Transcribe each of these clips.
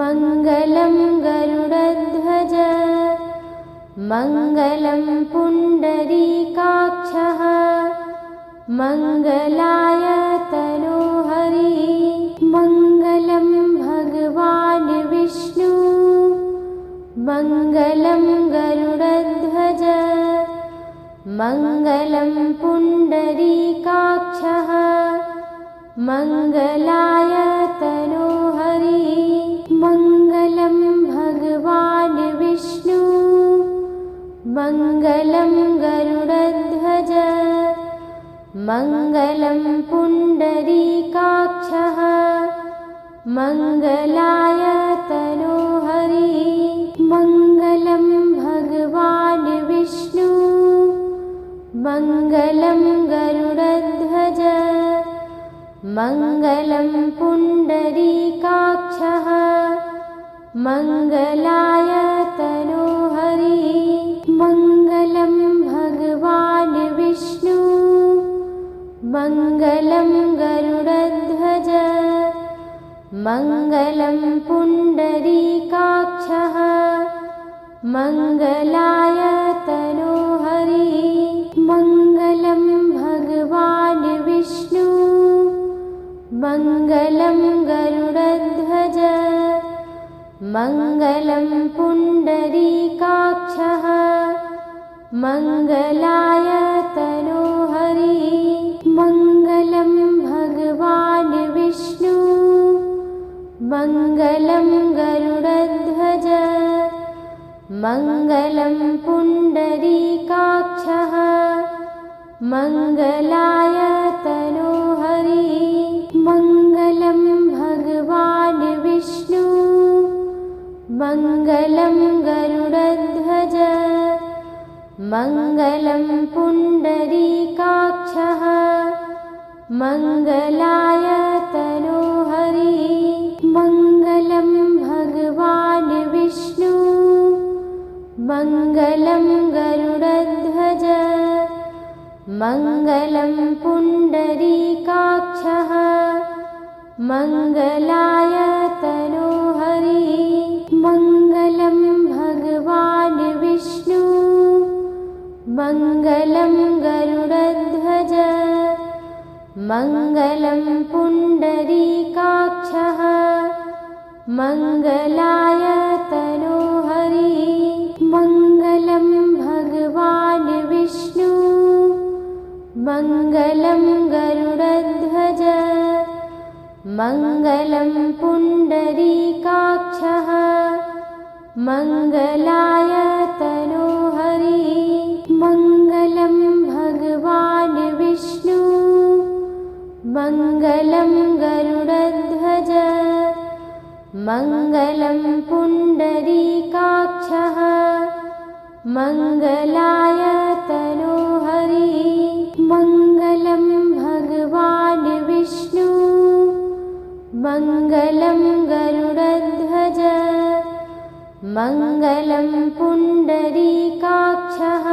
मङ्गलं गरुडध्वज मङ्गलं पुण्डरीकाक्षः मङ्गलाय तनोहरि मङ्गलं भगवान् विष्णु मङ्गलं गरुडध्वज मङ्गलं पुण्डरीकाक्षः मङ्गलाय तनोहरि मङ्गलं भगवान् विष्णु मङ्गलं गरुडध्वज मङ्गलं पुण्डरीकाक्षः मङ्गलाय तनोहरि मङ्गलं भगवान् विष्णु मङ्गलं गरुडध्वज मङ्गलं पुण्डरीकाक्षः मङ्गलाय तनोहरि मङ्गलं भगवान् विष्णु मङ्गलं गरुडध्वज मङ्गलं पुण्डरीकाक्षः मङ्गलाय तनोहरि मङ्गलं भगवान् विष्णु मङ्गलं गरुडध्वज मङ्गलं पुण्डरीकाक्षः मङ्गलाय तनोहरि मङ्गलं भगवान् विष्णु मङ्गलं गरुडध्वज मङ्गलं पुण्डरीकाक्षः मङ्गलाय तनोहरि मङ्गलं भगवान् विष्णु मङ्गलं गरुडध्वज मङ्गलं पुण्डरीकाक्षः मङ्गलाय तनोहरि मङ्गलं भगवान् विष्णु मङ्गलं गरुडध्वज मङ्गलं पुण्डरीकाक्षः मङ्गलाय तनोहरि मङ्गलं भगवान् विष्णु मङ्गलं गरुडध्वज मङ्गलं पुण्डरीकाक्षः मङ्गलाय तनोहरि मङ्गलं भगवान् विष्णु मङ्गलं गरुडध्वज मङ्गलं पुण्डरीकाक्षः मङ्गलाय तनोहरि मङ्गलं भगवान् विष्णु मङ्गलं गरुडध्वज मङ्गलं पुण्डरीकाक्षः मङ्गलाय तनोहरि मङ्गलं भगवान् विष्णु मङ्गलं गरुडध्वज मङ्गलं पुण्डरीकाक्षः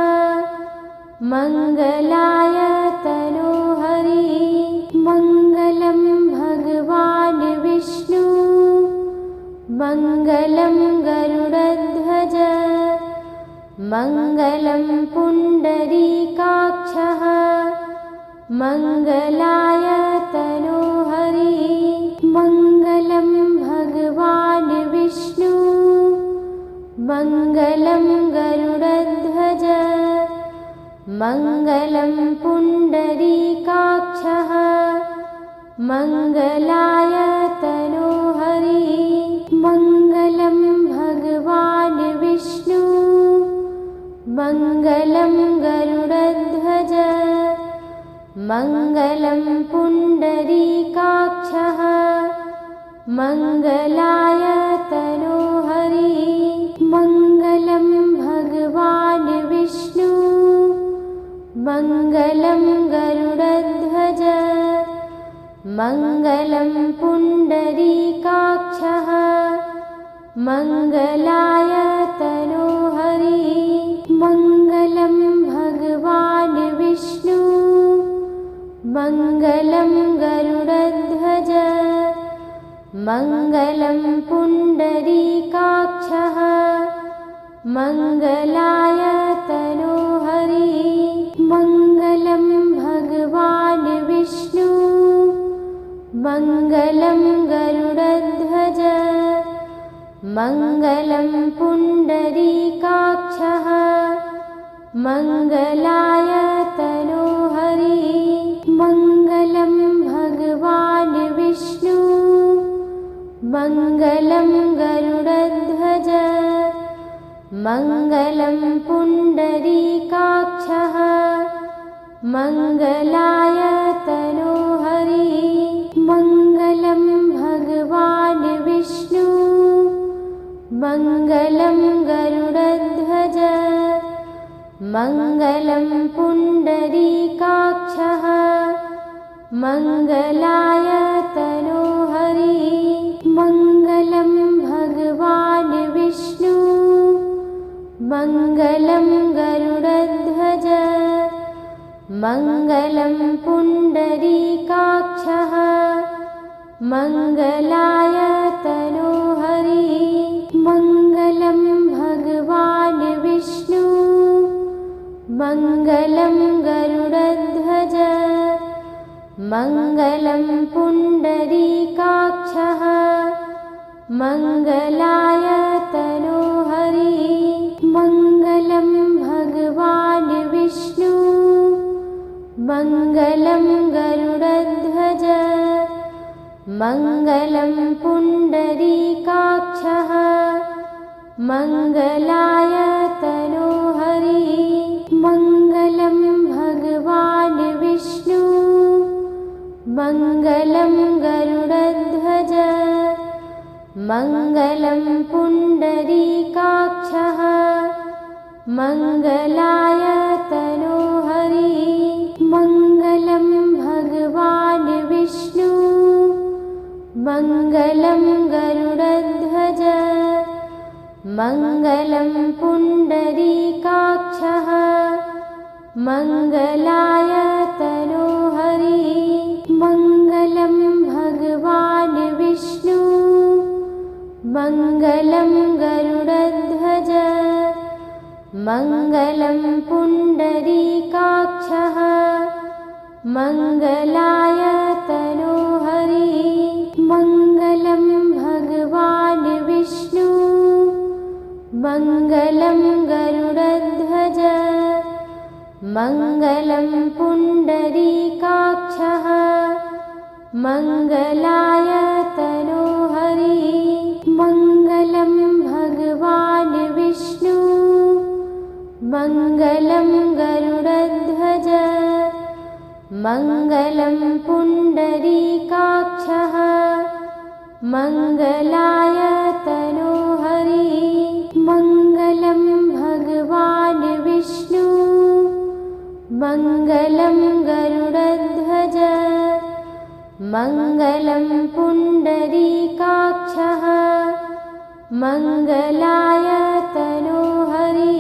मङ्गलाय तनोहरि मङ्गलं भगवान् विष्णु मङ्गलं गरुडध्वज मङ्गलं पुण्डरीकाक्षः मङ्गलाय तनोहरि मङ्गलं भगवान् विष्णु मङ्गलं गरुडध्वज मङ्गलं पुण्डरीकाक्षः मङ्गलाय तनोहरि मङ्गलं भगवान् विष्णु मङ्गलं गरुडध्वज मङ्गलं पुण्डरीकाक्षः मङ्गलाय तनोहरि मङ्गलं भगवान् विष्णु मङ्गलं गरुडध्वज मङ्गलं पुण्डरीकाक्षः मङ्गलाय तनोहरि मङ्गलं भगवान् विष्णु मङ्गलं गरुडध्वज मङ्गलं पुण्डरीकाक्षः मङ्गलाय तनोहरि मङ्गलं भगवान् विष्णु मङ्गलं गरुडध्वज मङ्गलं पुण्डरीकाक्षः मङ्गलाय तनोहरि मङ्गलं भगवान् विष्णु मङ्गलं गरुडध्वज मङ्गलं पुण्डरीकाक्षः मङ्गलाय तनोहरि मङ्गलं भगवान् विष्णु मङ्गलं गरुडध्वज मङ्गलं पुण्डरीकाक्षः मङ्गलाय तनोहरि मङ्गलं भगवान् विष्णु मङ्गलं गरुडध्वज मङ्गलं पुण्डरीकाक्षः मङ्गलाय तनोहरि मङ्गलं भगवान् विष्णु मङ्गलं गरुडध्वज मङ्गलं पुण्डरीकाक्षः मङ्गलाय तनोहरि मङ्गलं भगवान् विष्णु मङ्गलं गरुडध्वज मङ्गलं पुण्डरीकाक्षः मङ्गलाय तनोहरि मङ्गलं भगवान् विष्णु मङ्गलं गरुडध्वज मङ्गलं पुण्डरीकाक्षः मङ्गलाय तनोहरि मङ्गलं भगवान् विष्णु मङ्गलं गरुडध्वज मङ्गलं पुण्डरीकाक्षः मङ्गलाय तनोहरि मङ्गलं भगवान् विष्णु मङ्गलं गरुडध्वज मङ्गलं पुण्डरीकाक्षः मङ्गलाय तनोहरि मङ्गलं भगवान् विष्णु मङ्गलं गरुडध्वज मङ्गलं पुण्डरीकाक्षः मङ्गलाय तनोहरि मङ्गलं भगवान् विष्णु मङ्गलं गरुडध्वज मङ्गलं पुण्डरीकाक्षः मङ्गलाय तनोहरि मङ्गलं भगवान् विष्णु मङ्गलं गरुडध्वज मङ्गलं पुण्डरीकाक्षः मङ्गलाय तनोहरि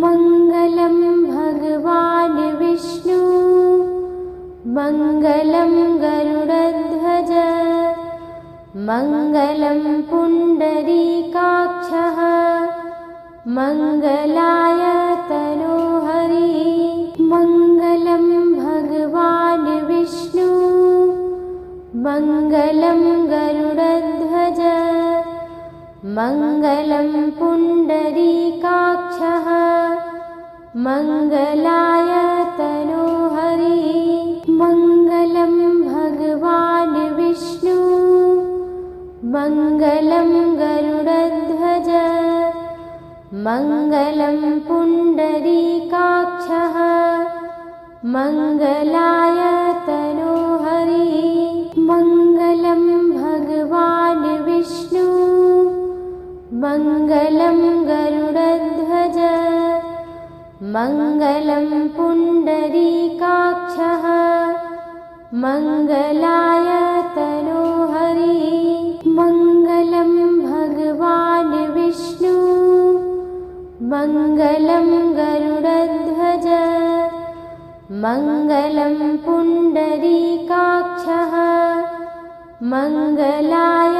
मङ्गलं भगवान् विष्णु मङ्गलं गरुडध्वज मङ्गलं पुण्डरीकाक्षः मङ्गलाय तनोहरि मङ्गलं भगवान् विष्णु मङ्गलं गरुडध्वज मङ्गलं पुण्डरीकाक्षः मङ्गलाय तनोहरि मङ्गलं भगवान् विष्णु मङ्गलं गरुडध्वज मङ्गलं पुण्डरीकाक्षः मङ्गलाय तनोहरि मङ्गलं भगवान् विष्णु मङ्गलं गरुडध्वज मङ्गलं पुण्डरीकाक्षः मङ्गलाय तनोहरि मङ्गलं भगवान् विष्णु मङ्गलं गरुडध्वज मङ्गलं पुण्डरीकाक्षः मङ्गलाय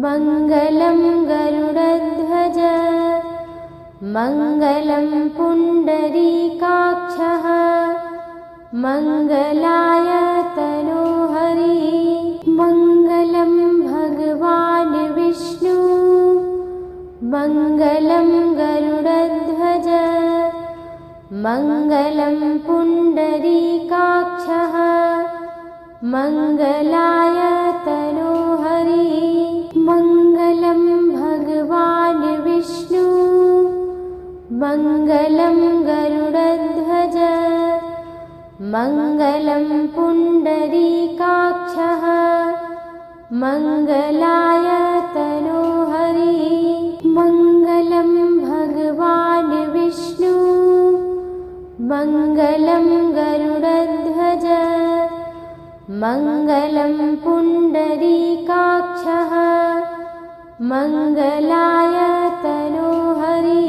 मङ्गलं गरुडध्वज मङ्गलं पुण्डरीकाक्षः मङ्गलाय तनोहरि मङ्गलं भगवान् विष्णु मङ्गलं गरुडध्वज मङ्गलं पुण्डरीकाक्षः मङ्गलाय तनोहरि मङ्गलं भगवान् विष्णु मङ्गलं गरुडध्वज मङ्गलं पुण्डरीकाक्षः मङ्गलाय तनोहरि मङ्गलं भगवान् विष्णु मङ्गलं गरुडध्वज मङ्गलं पुण्डरीकाक्षः मङ्गलाय तनोहरि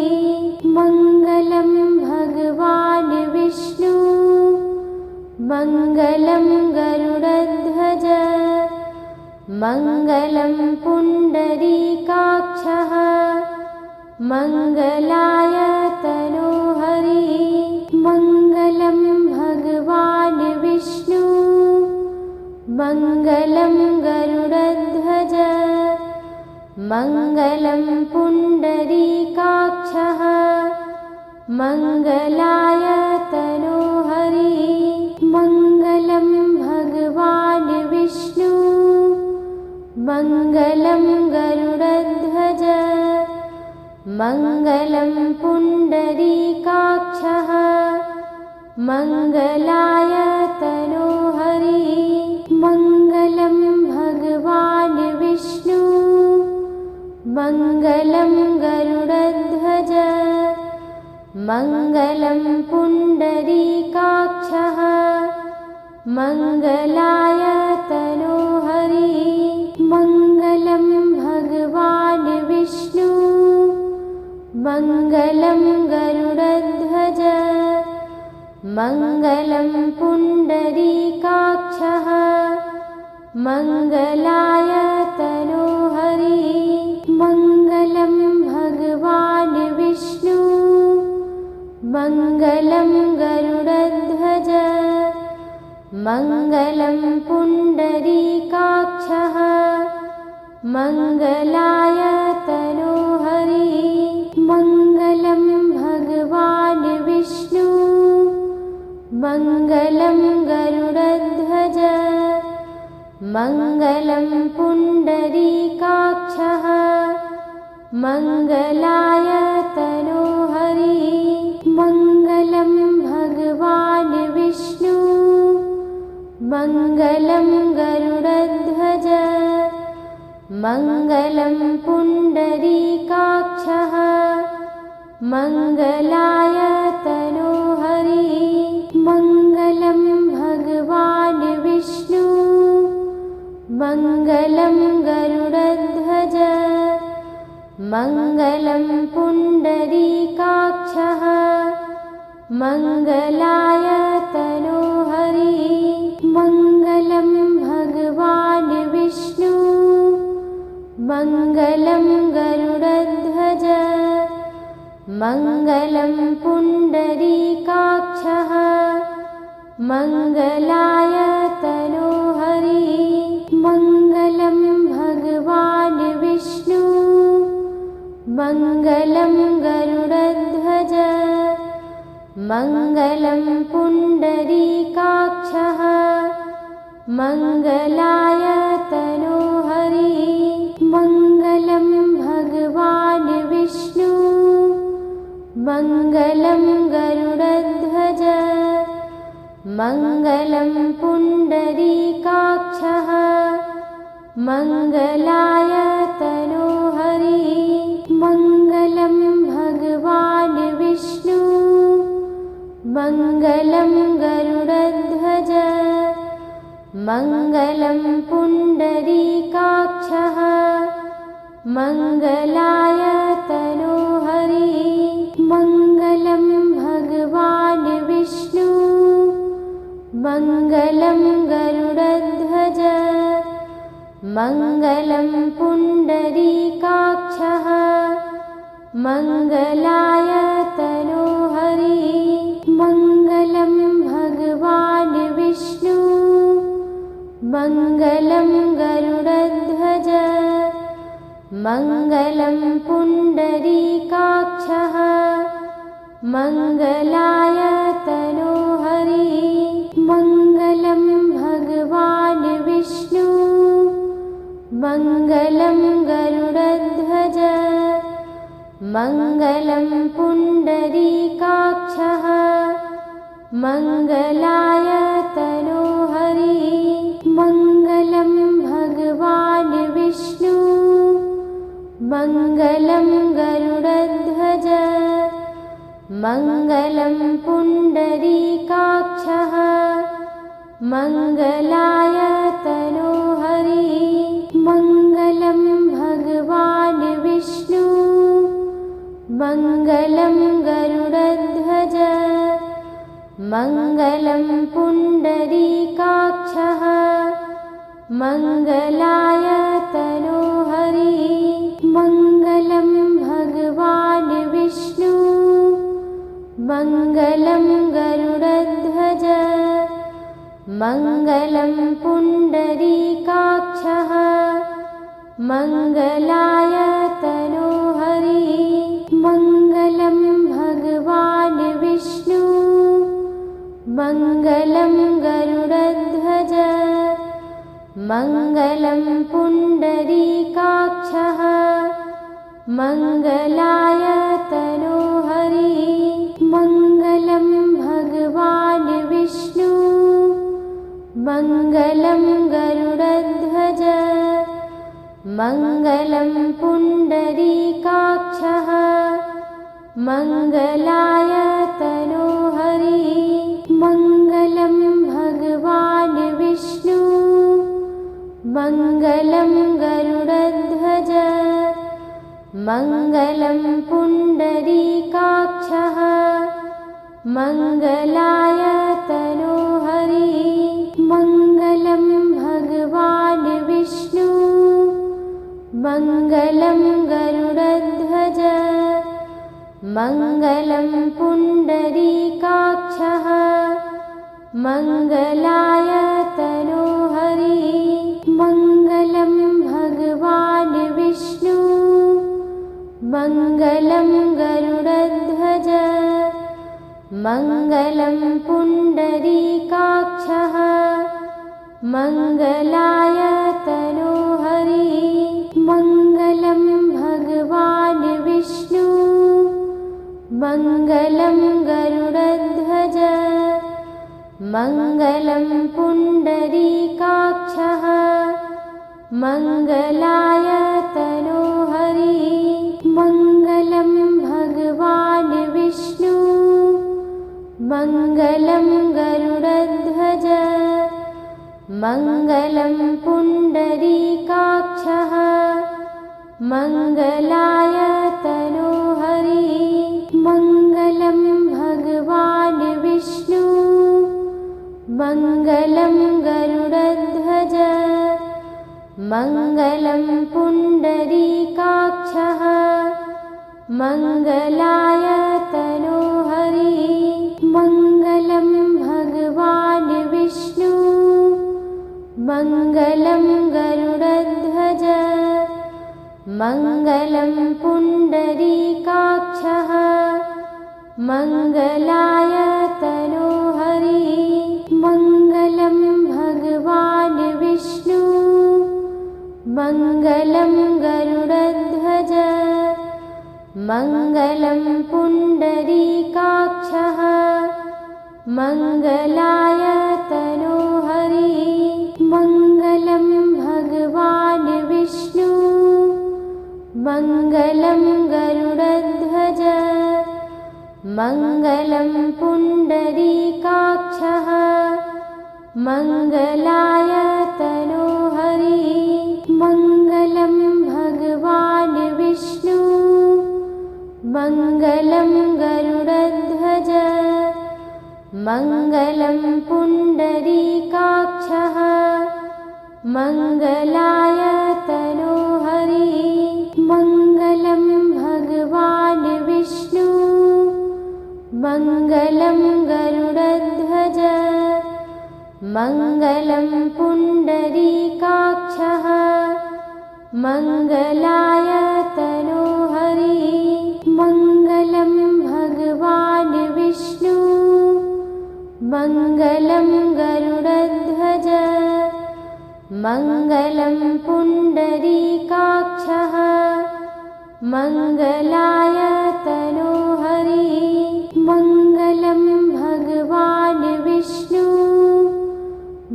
मङ्गलं भगवान् विष्णु मङ्गलं गरुडध्वज मङ्गलं पुण्डरीकाक्षः मङ्गलाय तनोहरि मङ्गलं भगवान् विष्णु मङ्गलं गरुडध्वज मङ्गलं पुण्डरीकाक्षः मङ्गलाय तनोहरि मङ्गलं भगवान् विष्णु मङ्गलं गरुडध्वज मङ्गलं पुण्डरीकाक्षः मङ्गलाय तनोहरि मङ्गलं भगवान् विष्णु मङ्गलं गरुडध्वज मङ्गलं पुण्डरीकाक्षः मङ्गलाय तनोहरि मङ्गलं भगवान् विष्णु मङ्गलं गरुडध्वज मङ्गलं पुण्डरीकाक्षः मङ्गलाय तनोहरि मङ्गलं भगवान् विष्णु मङ्गलं गरुडध्वज मङ्गलं पुण्डरीकाक्षः मङ्गलाय तनोहरि मङ्गलं भगवान् विष्णु मङ्गलं गरुडध्वज मङ्गलं पुण्डरीकाक्षः मङ्गलाय तनोहरि मङ्गलं भगवान् विष्णु मङ्गलं गरुडध्वज मङ्गलं पुण्डरीकाक्षः मङ्गलाय तनोहरि मङ्गलं भगवान् विष्णु मङ्गलं गरुडध्वज मङ्गलं पुण्डरीकाक्षः मङ्गलाय तनोहरि मङ्गलं भगवान् विष्णु मङ्गलं गरुडध्वज मङ्गलं पुण्डरीकाक्षः मङ्गलाय तनोहरि मङ्गलं भगवान् विष्णु मङ्गलं गरुडध्वज मङ्गलं पुण्डरीकाक्षः मङ्गलाय तनोहरि मङ्गलं भगवान् विष्णु मङ्गलं गरुडध्वज मङ्गलं पुण्डरीकाक्षः मङ्गलाय तनोहरि मङ्गलं भगवान् विष्णु मङ्गलं गरुडध्वज मङ्गलं पुण्डरीकाक्षः मङ्गलाय तनोहरि मङ्गलं भगवान् विष्णु मङ्गलं गरुडध्वज मङ्गलं पुण्डरीकाक्षः मङ्गलाय तनोहरि मङ्गलं भगवान् विष्णु मङ्गलं गरुडध्वज मङ्गलं पुण्डरीकाक्षः मङ्गलाय तनोहरि मङ्गलं भगवान् विष्णु मङ्गलं गरुडध्वज मङ्गलं पुण्डरीकाक्षः मङ्गलाय तनोहरि मङ्गलं भगवान् विष्णु मङ्गलं गरुडध्वज मङ्गलं पुण्डरीकाक्षः मङ्गलाय तनोहरि मङ्गलं भगवान् विष्णु मङ्गलं गरुडध्वज मङ्गलं पुण्डरीकाक्षः मङ्गलाय तनोहरि मङ्गलं भगवान् विष्णु मङ्गलं गरुडध्वज मङ्गलं पुण्डरीकाक्षः मङ्गलाय तनोहरि मङ्गलं भगवान् विष्णु मङ्गलं गरुडध्वज मङ्गलं पुण्डरीकाक्षः मङ्गलाय तनोहरि मङ्गलं भगवान् विष्णु मङ्गलं गरुडध्वज मङ्गलं पुण्डरीकाक्षः मङ्गलाय तनोहरि मङ्गलं भगवान् विष्णु मङ्गलं गरुडध्वज मङ्गलं पुण्डरीकाक्षः मङ्गलाय तनोहरि मङ्गलं भगवान् विष्णु मङ्गलं गरुडध्वज मङ्गलं पुण्डरीकाक्षः मङ्गलाय तनोहरि मङ्गलं भगवान् विष्णु मङ्गलं गरुडध्वज मङ्गलं पुण्डरीकाक्षः मङ्गलाय तनोहरि मङ्गलं भगवान् विष्णु मङ्गलं गरुडध्वज मङ्गलं पुण्डरीकाक्षः मङ्गलाय तनोहरि मङ्गलं भगवान् विष्णु मङ्गलं गरुडध्वज मङ्गलं पुण्डरीकाक्षः मङ्गलाय तनोहरि मङ्गलं भगवान् विष्णु मङ्गलं गरुडध्वज मङ्गलं पुण्डरीकाक्षः मङ्गलाय तनोहरि मङ्गलं भगवान् विष्णु मङ्गलं गरुडध्वज मङ्गलं पुण्डरीकाक्षः मङ्गलाय तनोहरि मङ्गलं भगवान् विष्णु मङ्गलं गरुडध्वज मङ्गलं पुण्डरीकाक्षः मङ्गलाय तनोहरि मङ्गलं भगवान् विष्णु मङ्गलं गरुडध्वज मङ्गलं पुण्डरीकाक्षः मङ्गलाय तनोहरि मङ्गलं भगवान् विष्णु मङ्गलं गरुडध्वज मङ्गलं पुण्डरीकाक्षः मङ्गलाय तनोहरि मङ्गलं भगवान् विष्णु मङ्गलं गरुडध्वज मङ्गलं पुण्डरीकाक्षः मङ्गलाय तनोहरि मङ्गलं भगवान् विष्णु मङ्गलं गरुडध्वज मङ्गलं पुण्डरीकाक्षः मङ्गलाय तनोहरि मङ्गलं भगवान् विष्णु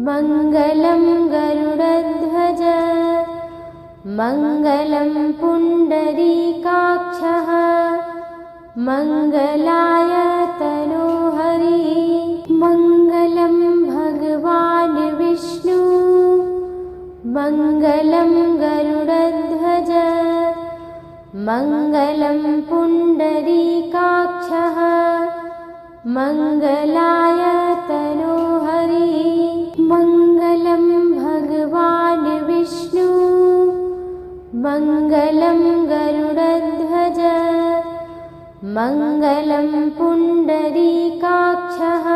मङ्गलं गरुडध्वज मङ्गलं पुण्डरीकाक्षः मङ्गलाय तनोहरि मङ्गलं भगवान् विष्णु मङ्गलं गरुडध्वज मङ्गलं पुण्डरीकाक्षः मङ्गलाय तनोहरि मङ्गलं भगवान् विष्णु मङ्गलं गरुडध्वज मङ्गलं पुण्डरीकाक्षः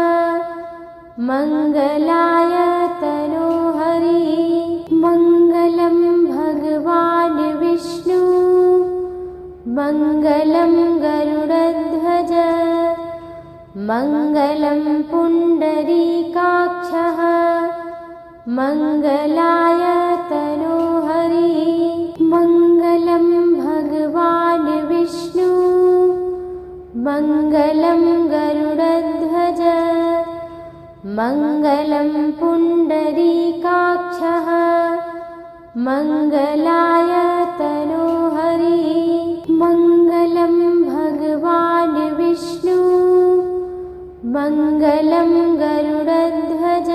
मङ्गलाय तनोहरि मङ्गलं भगवान् विष्णु मङ्गलं गरुडध्वज मङ्गलं पुण्डरीकाक्षः मङ्गलाय तनोहरि मङ्गलं भगवान् विष्णु मङ्गलं गरुडध्वज मङ्गलं पुण्डरीकाक्षः मङ्गलाय तनोहरि मङ्गलं भगवान् विष्णु मङ्गलं गरुडध्वज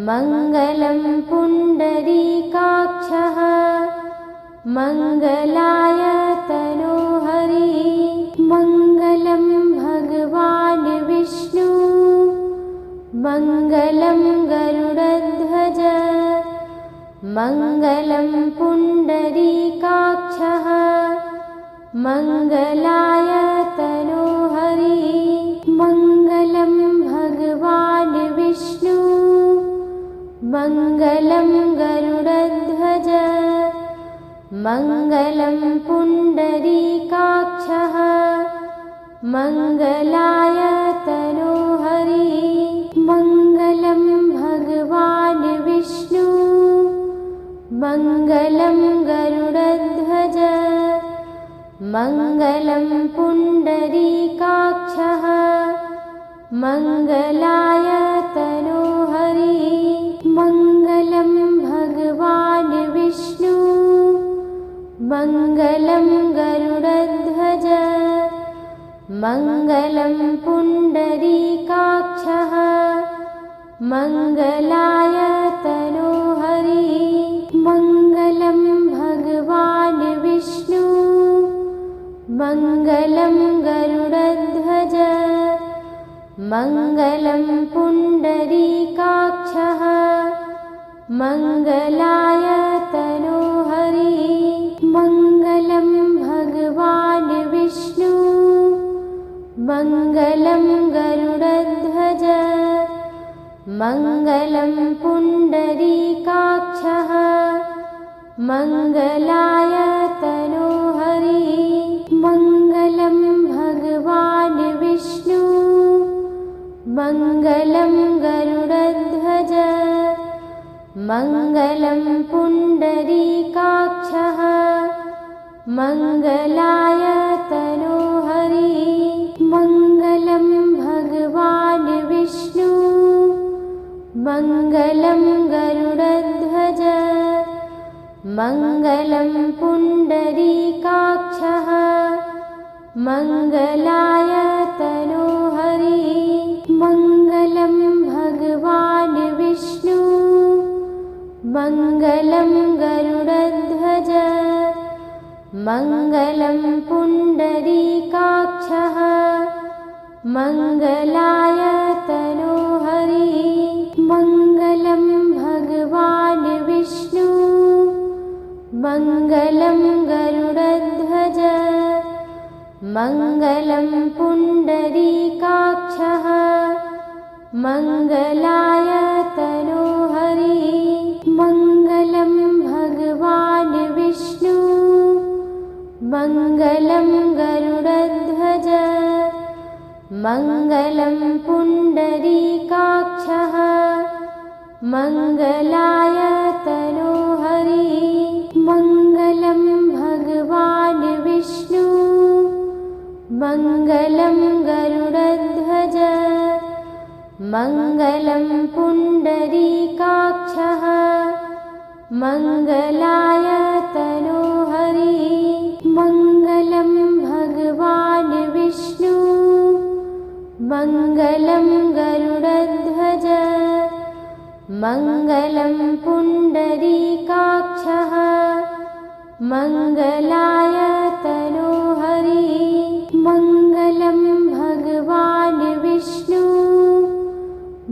मङ्गलं पुण्डरीकाक्षः मङ्गलाय तनोहरि मङ्गलं भगवान् विष्णु मङ्गलं गरुडध्वज मङ्गलं पुण्डरीकाक्षः मङ्गलाय तनोहरि मङ्गलं भगवान् विष्णु मङ्गलं गरुडध्वज मङ्गलं पुण्डरीकाक्षः मङ्गलाय तनोहरि मङ्गलं भगवान् विष्णु मङ्गलं गरुडध्वज मङ्गलं पुण्डरीकाक्षः मङ्गलाय तनोहरि मङ्गलं भगवान् विष्णु मङ्गलं गरुडध्वज मङ्गलं पुण्डरीकाक्षः मङ्गलाय तनोहरि मङ्गलं भगवान् विष्णु मङ्गलं गरुडध्वज मङ्गलं पुण्डरीकाक्षः मङ्गलाय तनोहरि मङ्गलं भगवान् विष्णु मङ्गलं गरुडध्वज मङ्गलं पुण्डरीकाक्षः मङ्गलाय तनोहरि मङ्गलं भगवान् विष्णु मङ्गलं गरुडध्वज मङ्गलं पुण्डरीकाक्षः मङ्गलाय तनोहरि मङ्गलं भगवान् विष्णु मङ्गलं गरुडध्वज मङ्गलं पुण्डरीकाक्षः मङ्गलाय तनोहरि मङ्गलं भगवान् विष्णु मङ्गलं गरुडध्वज मङ्गलं पुण्डरीकाक्षः मङ्गलाय तनोहरि मङ्गलं भगवान् मङ्गलं गरुडध्वज मङ्गलं पुण्डरीकाक्षः मङ्गलाय तनोहरि मङ्गलं भगवान् विष्णु मङ्गलं गरुडध्वज मङ्गलं पुण्डरीकाक्षः मङ्गलाय तनोहरि मङ्गलं भगवान् विष्णु मङ्गलं गरुडध्वज मङ्गलं पुण्डरीकाक्षः मङ्गलाय तनोहरि मङ्गलं भगवान् विष्णु मङ्गलं गरुडध्वज मङ्गलं पुण्डरीकाक्षः मङ्गलाय तनोहरि मङ्गलं भगवान् विष्णु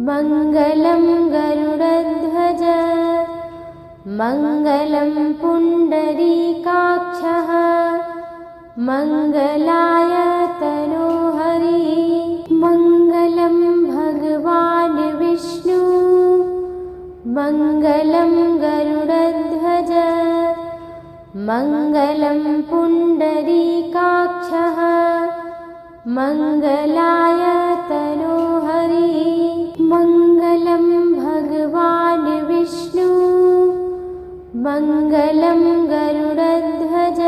मङ्गलं गरुडध्वज मङ्गलं पुण्डरीकाक्षः मङ्गलाय तनोहरि मङ्गलं भगवान् विष्णु मङ्गलं गरुडध्वज मङ्गलं पुण्डरीकाक्षः मङ्गलाय तनोहरि मङ्गलं भगवान् विष्णु मङ्गलं गरुडध्वज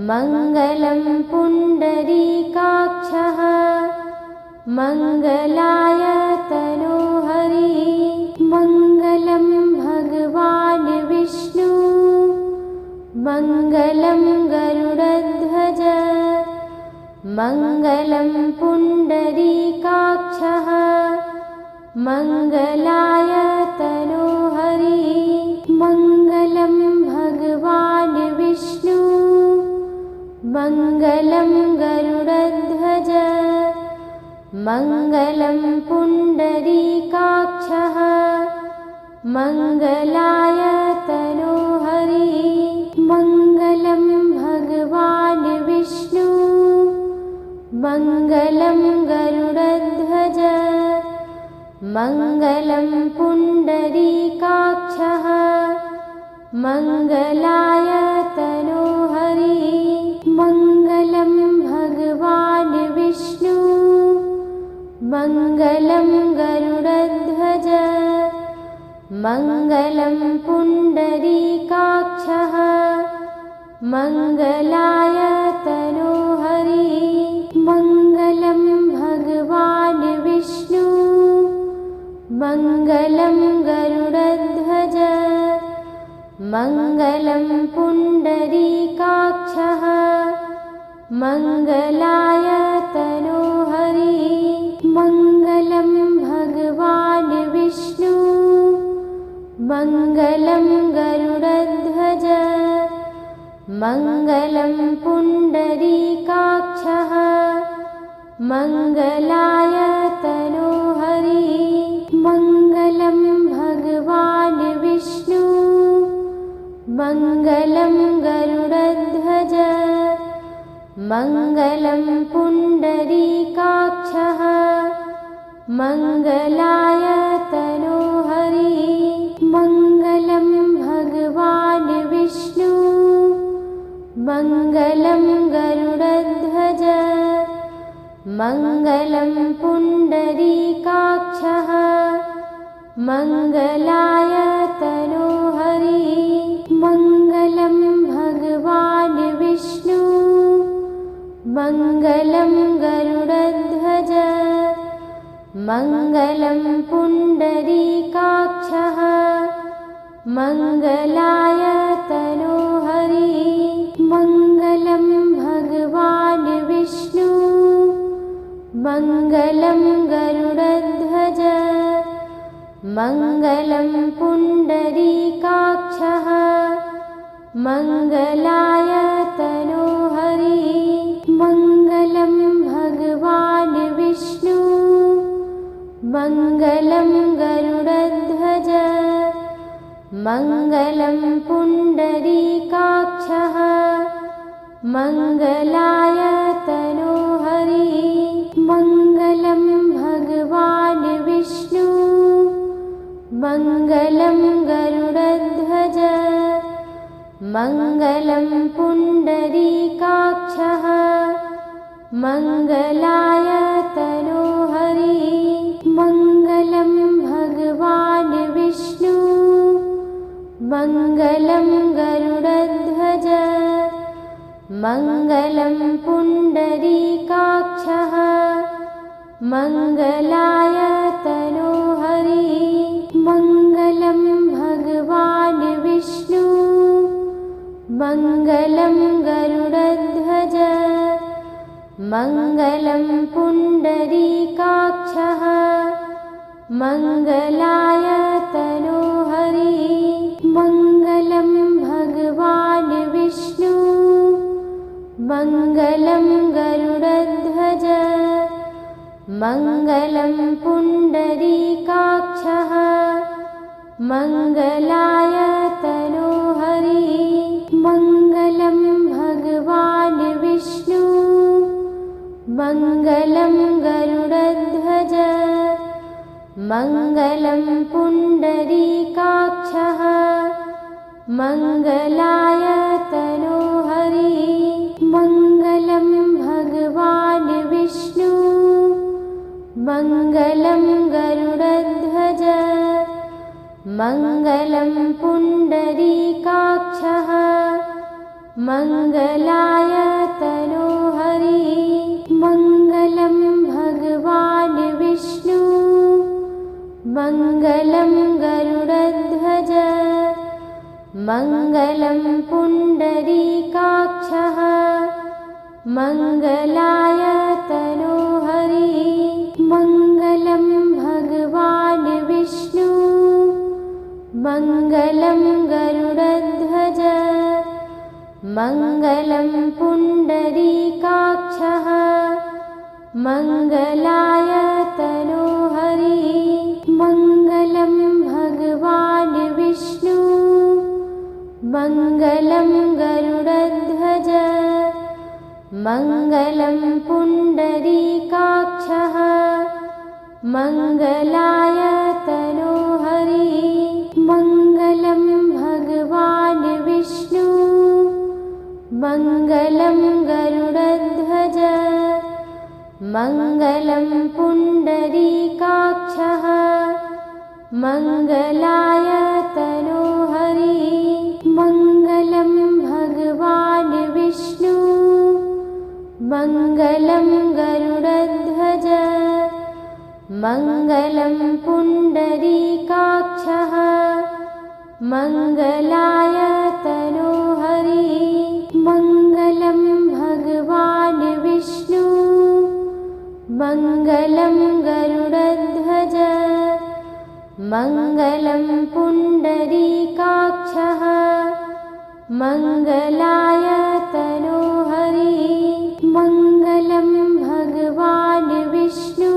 मङ्गलं पुण्डरीकाक्षः मङ्गलाय तनोहरि मङ्गलं भगवान् विष्णु मङ्गलं गरुडध्वज मङ्गलं पुण्डरीकाक्षः मङ्गलाय तनोहरि मङ्गलं भगवान् विष्णु मङ्गलं गरुडध्वज मङ्गलं पुण्डरीकाक्षः मङ्गलाय तनोहरि मङ्गलं भगवान् विष्णु मङ्गलं गरुडध्वज मङ्गलं पुण्डरीकाक्षः मङ्गलाय तनोहरि मङ्गलं भगवान् विष्णु मङ्गलं गरुडध्वज मङ्गलं पुण्डरीकाक्षः मङ्गलाय तनोहरि मङ्गलं भगवान् विष्णु मङ्गलं गरुडध्वज मङ्गलं पुण्डरीकाक्षः मङ्गलाय तनोहरि मङ्गलं भगवान् विष्णु मङ्गलं गरुडध्वज मङ्गलं पुण्डरीकाक्षः मङ्गलाय तनोहरि मङ्गलं भगवान् विष्णु मङ्गलं गरुडध्वज मङ्गलं पुण्डरीकाक्षः मङ्गलाय तनोहरि मङ्गलं भगवान् विष्णु मङ्गलं गरुडध्वज मङ्गलं पुण्डरीकाक्षः मङ्गलाय तनोहरि मङ्गलं भगवान् विष्णु मङ्गलं गरुडध्वज मङ्गलं पुण्डरीकाक्षः मङ्गलाय तनोहरि मङ्गलं भगवान् विष्णु मङ्गलं गरुडध्वज मङ्गलं पुण्डरीकाक्षः मङ्गलाय तनोहरि मङ्गलं भगवान् विष्णु मङ्गलं गरुडध्वज मङ्गलं पुण्डरीकाक्षः मङ्गलाय तनोहरि मङ्गलं भगवान् विष्णु मङ्गलं गरुडध्वज मङ्गलं पुण्डरीकाक्षः मङ्गलाय तनोहरि मङ्गलं भगवान् विष्णु मङ्गलं गरुडध्वज मङ्गलं पुण्डरीकाक्षः मङ्गलाय तनोहरि मङ्गलं भगवान् विष्णु मङ्गलं गरुडध्वज मङ्गलं पुण्डरीकाक्षः मङ्गलाय तनोहरि मङ्गलं भगवान् विष्णु मङ्गलं गरुडध्वज मङ्गलं पुण्डरीकाक्षः मङ्गलाय तनोहरि मङ्गलं भगवान् विष्णु मङ्गलं गरुडध्वज मङ्गलं पुण्डरीकाक्षः मङ्गलाय तनोहरि मङ्गलं भगवान् विष्णु मङ्गलं गरुडध्वज मङ्गलं पुण्डरीकाक्षः मङ्गलाय तनोहरि मङ्गलं भगवान् विष्णु मङ्गलं गरुडध्वज मङ्गलं पुण्डरीकाक्षः मङ्गलाय तनोहरि मङ्गलं भगवान् विष्णु मङ्गलं गरुडध्वज मङ्गलं पुण्डरीकाक्षः मङ्गलाय तनोहरि मङ्गलं भगवान् विष्णु मङ्गलं गरुडध्वज मङ्गलं पुण्डरीकाक्षः मङ्गलाय तनोहरि मङ्गलं भगवान् विष्णु मङ्गलं गरुडध्वज मङ्गलं पुण्डरीकाक्षः मङ्गलाय तनोहरि मङ्गलं भगवान् विष्णु मङ्गलं गरुडध्वज मङ्गलं पुण्डरीकाक्षः मङ्गलाय तनोहरि मङ्गलं भगवान् विष्णु मङ्गलं गरुडध्वज मङ्गलं पुण्डरीकाक्षः मङ्गलाय तनोहरि मङ्गलं भगवान् विष्णु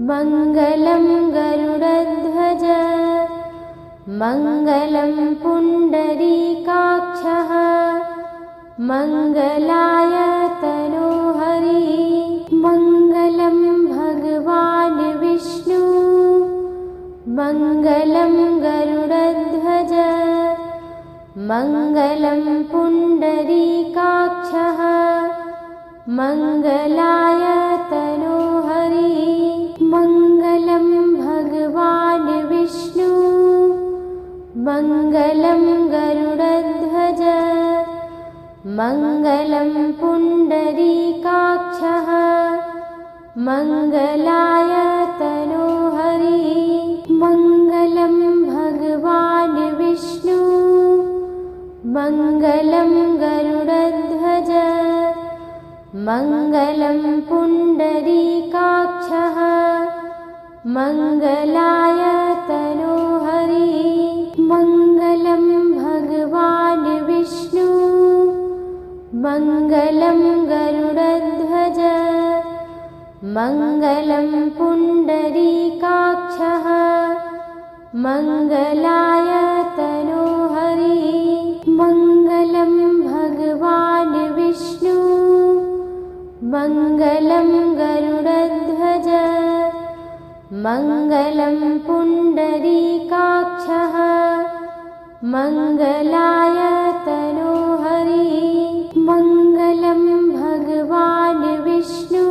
मङ्गलं गरुडध्वज मङ्गलं पुण्डरीकाक्षः मङ्गलाय तनोहरि मङ्गलं भगवान् विष्णु मङ्गलं गरुडध्वज मङ्गलं पुण्डरीकाक्षः मङ्गलाय तनोहरि मङ्गलं भगवान् विष्णु मङ्गलं गरुडध्वज मङ्गलं पुण्डरीकाक्षः मङ्गलाय तनोहरि मङ्गलं भगवान् विष्णु मङ्गलं गरुडध्वज मङ्गलं पुण्डरीकाक्षः मङ्गलाय तनोहरि मङ्गलं भगवान् विष्णु मङ्गलं गरुडध्वज मङ्गलं पुण्डरीकाक्षः मङ्गलाय तनोहरि मङ्गलं भगवान् विष्णु मङ्गलं गरुडध्वज मङ्गलं पुण्डरीकाक्षः मङ्गलाय तनोहरि मङ्गलं भगवान् विष्णु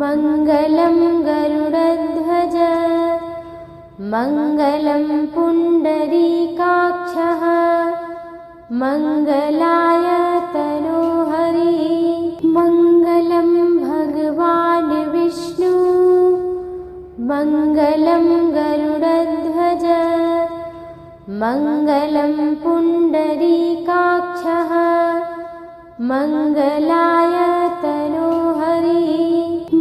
मङ्गलं गरुडध्वज मङ्गलं पुण्डरीकाक्षः मङ्गलाय तनोहरि मङ्गलं भगवान् विष्णु मङ्गलं गरुडध्वज मङ्गलं पुण्डरीकाक्षः मङ्गलाय तनोहरि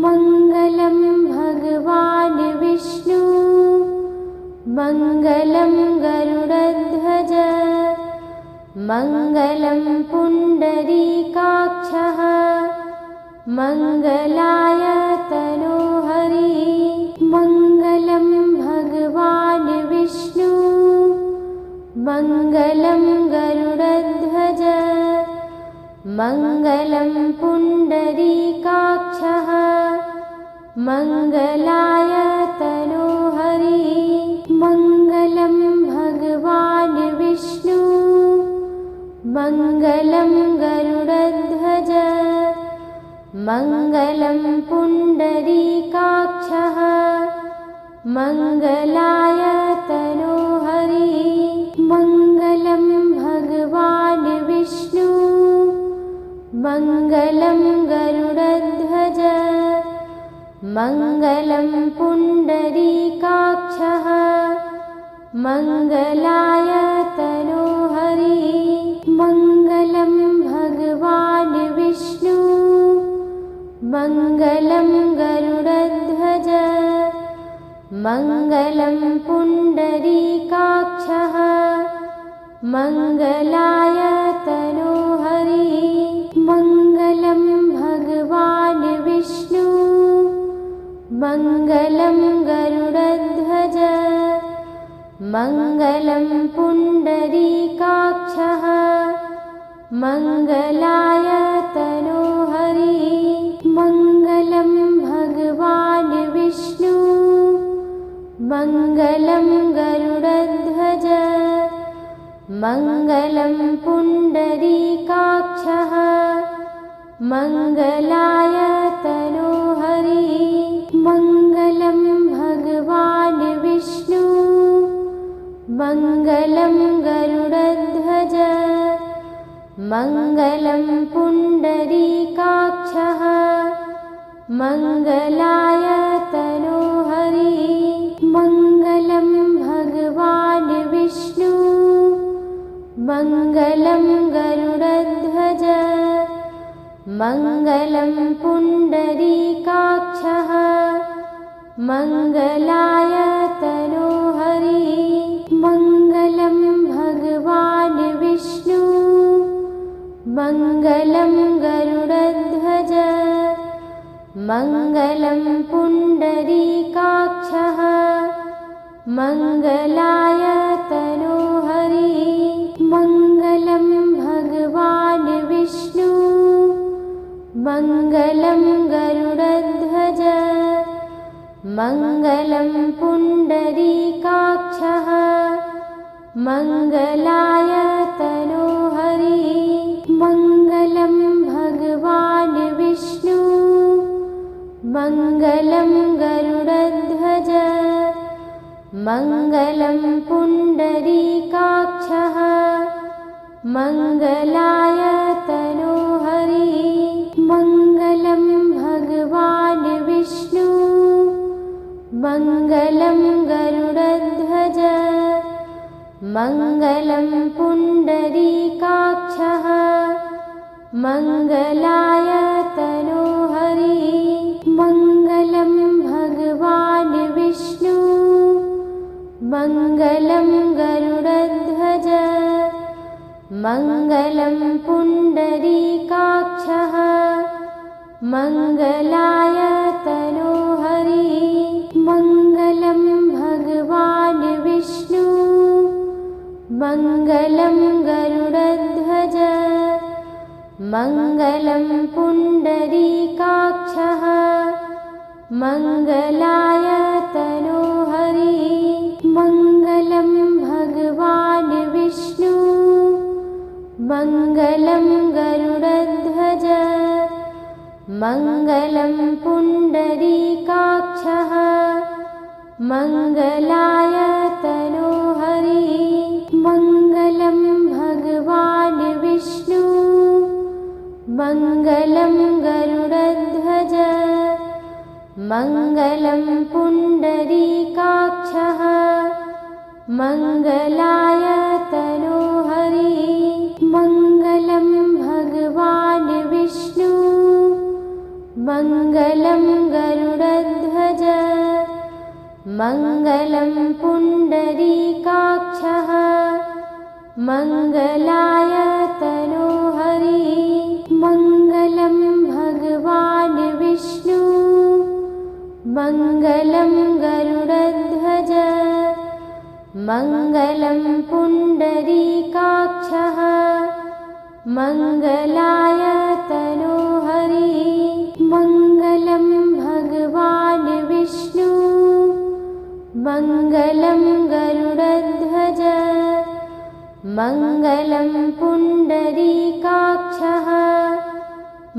मङ्गलं भगवान् विष्णु मङ्गलं गरुडध्वज मङ्गलं पुण्डरीकाक्षः मङ्गलाय तनोहरि मङ्गलं भगवान् विष्णु मङ्गलं गरुडध्वज मङ्गलं पुण्डरीकाक्षः मङ्गलाय तनोहरि मङ्गलं भगवान् विष्णु मङ्गलं गरुडध्वज मङ्गलं पुण्डरीकाक्षः मङ्गलाय तनोहरि मङ्गलं भगवान् विष्णु मङ्गलं गरुडध्वज मङ्गलं पुण्डरीकाक्षः मङ्गलाय तनोहरि मङ्गलं भगवान् विष्णु मङ्गलं गरुडध्वज मङ्गलं पुण्डरीकाक्षः मङ्गलाय तनोहरि मङ्गलं भगवान् विष्णु मङ्गलं गरुडध्वज मङ्गलं पुण्डरीकाक्षः मङ्गलाय तनोहरि मङ्गलं भगवान् विष्णु मङ्गलं गरुडध्वज मङ्गलं पुण्डरीकाक्षः मङ्गलाय तनोहरि मङ्गलं भगवान् विष्णु मङ्गलं गरुडध्वज मङ्गलं पुण्डरीकाक्षः मङ्गलाय तनोहरि मङ्गलं भगवान् विष्णु मङ्गलं गरुडध्वज मङ्गलं पुण्डरीकाक्षः मङ्गलाय तनोहरि मङ्गलं भगवान् विष्णु मङ्गलं गरुडध्वज मङ्गलं पुण्डरीकाक्षः मङ्गलाय तनोहरि मङ्गलं भगवान् विष्णु मङ्गलं गरुडध्वज मङ्गलं पुण्डरीकाक्षः मङ्गलाय तनोहरि मङ्गलं भगवान् विष्णु मङ्गलं गरुडध्वज मङ्गलं पुण्डरीकाक्षः मङ्गलाय तनोहरि मङ्गलं भगवान् विष्णु मङ्गलं गरुडध्वज मङ्गलं पुण्डरीकाक्षः मङ्गलाय तनोहरि मङ्गलं भगवान् विष्णु मङ्गलं गरुडध्वज मङ्गलं पुण्डरीकाक्षः मङ्गलाय तनोहरि मङ्गलं भगवान् मङ्गलं गरुडध्वज मङ्गलं पुण्डरीकाक्षः मङ्गलाय तनोहरि मङ्गलं भगवान् विष्णु मङ्गलं गरुडध्वज मङ्गलं पुण्डरीकाक्षः मङ्गलाय तनोहरि मङ्गलं भगवान् विष्णु मङ्गलं गरुडध्वज मङ्गलं पुण्डरीकाक्षः मङ्गलाय तनोहरि मङ्गलं भगवान् विष्णु मङ्गलं गरुडध्वज मङ्गलं पुण्डरीकाक्षः मङ्गलाय तनोहरि मङ्गलं भगवान् विष्णु मङ्गलं गरुडध्वज मङ्गलं पुण्डरीकाक्षः मङ्गलाय तनोहरि मङ्गलं भगवान् विष्णु मङ्गलं गरुडध्वज मङ्गलं पुण्डरीकाक्षः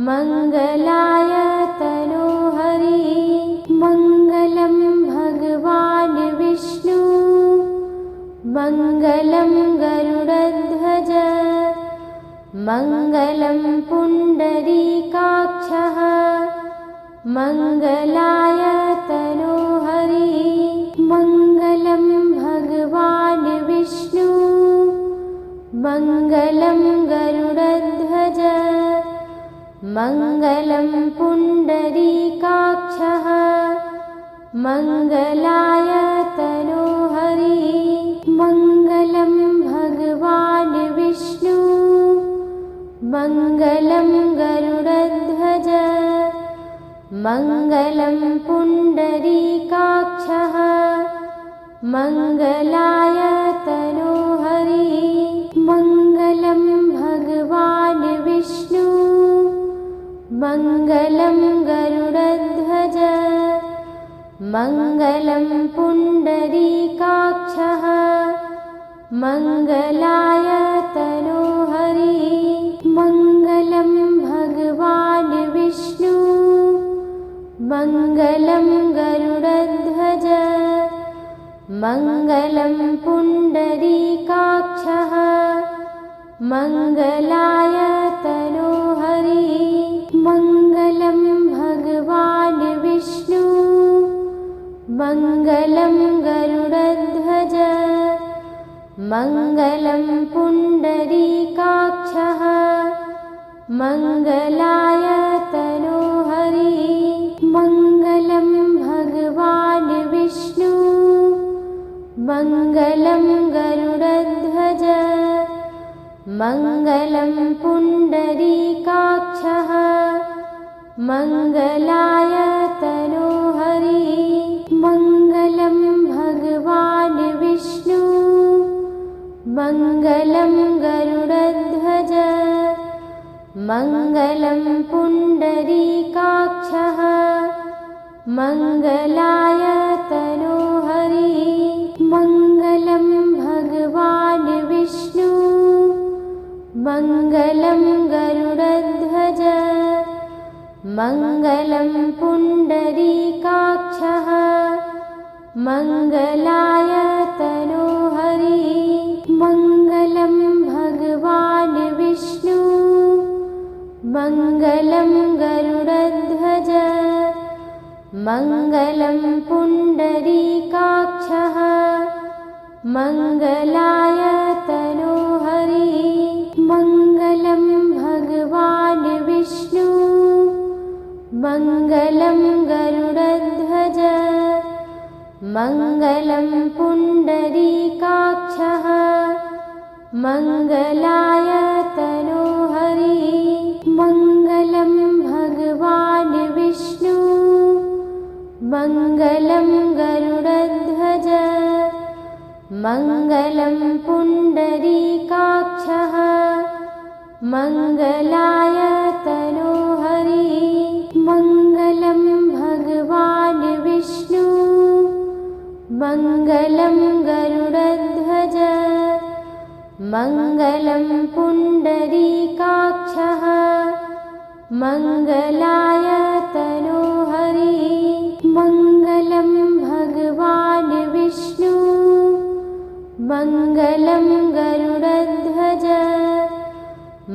मङ्गलाय तनोहरि मङ्गलं भगवान् विष्णु मङ्गलं गरुडध्वज मङ्गलं पुण्डरीकाक्षः मङ्गलाय तनोहरि मङ्गलं भगवान् विष्णु मङ्गलं गरुडध्वज मङ्गलं पुण्डरीकाक्षः मङ्गलाय तनोहरि मङ्गलं भगवान् विष्णु मङ्गलं गरुडध्वज मङ्गलं पुण्डरीकाक्षः मङ्गलाय तनोहरि मङ्गलं भगवान् विष्णु मङ्गलं गरुडध्वज मङ्गलं पुण्डरीकाक्षः मङ्गलाय तनोहरि मङ्गलं भगवान् विष्णु मङ्गलं गरुडध्वज मङ्गलं पुण्डरीकाक्षः मङ्गलाय तनोहरि मङ्गलं भगवान् विष्णु मङ्गलं गरुडध्वज मङ्गलं पुण्डरीकाक्षः मङ्गलाय तनोहरि मङ्गलं भगवान् विष्णु मङ्गलं गरुडध्वज मङ्गलं पुण्डरीकाक्षः मङ्गलाय तनोहरि मङ्गलं भगवान् विष्णु मङ्गलं गरुडध्वज मङ्गलं पुण्डरीकाक्षः मङ्गलाय तनोहरि मङ्गलं भगवान् विष्णु मङ्गलं गरुडध्वज मङ्गलं पुण्डरीकाक्षः मङ्गलाय तनोहरि मङ्गलं भगवान् विष्णु मङ्गलं गरुडध्वज मङ्गलं पुण्डरीकाक्षः मङ्गलाय तनोहरि मङ्गलं भगवान् विष्णु मङ्गलं गरुडध्वज मङ्गलं पुण्डरीकाक्षः मङ्गलाय तनोहरि मङ्गलं भगवान् विष्णु मङ्गलं गरुडध्वज मङ्गलं पुण्डरीकाक्षः मङ्गलाय तनोहरि मङ्गलं भगवान् विष्णु मङ्गलं गरुडध्वज मङ्गलं पुण्डरीकाक्षः मङ्गलाय तनोहरि मङ्गलं भगवान् विष्णु मङ्गलं गरुडध्वज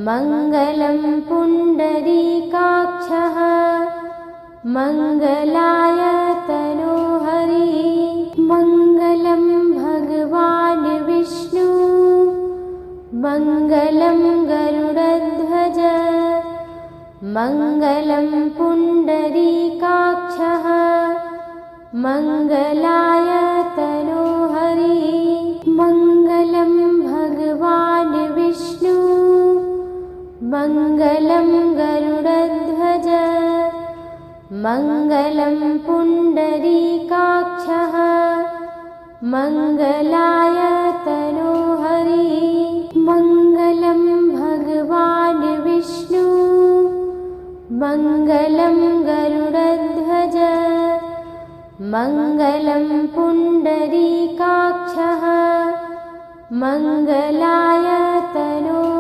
मङ्गलं पुण्डरीकाक्षः मङ्गलाय तनोहरि मङ्गलं भगवान् विष्णु मङ्गलं गरुडध्वज मङ्गलं पुण्डरीकाक्षः मङ्गलाय तनोहरि मङ्गलं भगवान् विष्णु मङ्गलं गरुडध्वज मङ्गलं पुण्डरीकाक्षः मङ्गलाय तनोहरि मङ्गलं भगवान् विष्णु मङ्गलं गरुडध्वज मङ्गलं पुण्डरीकाक्षः मङ्गलाय तनोहरि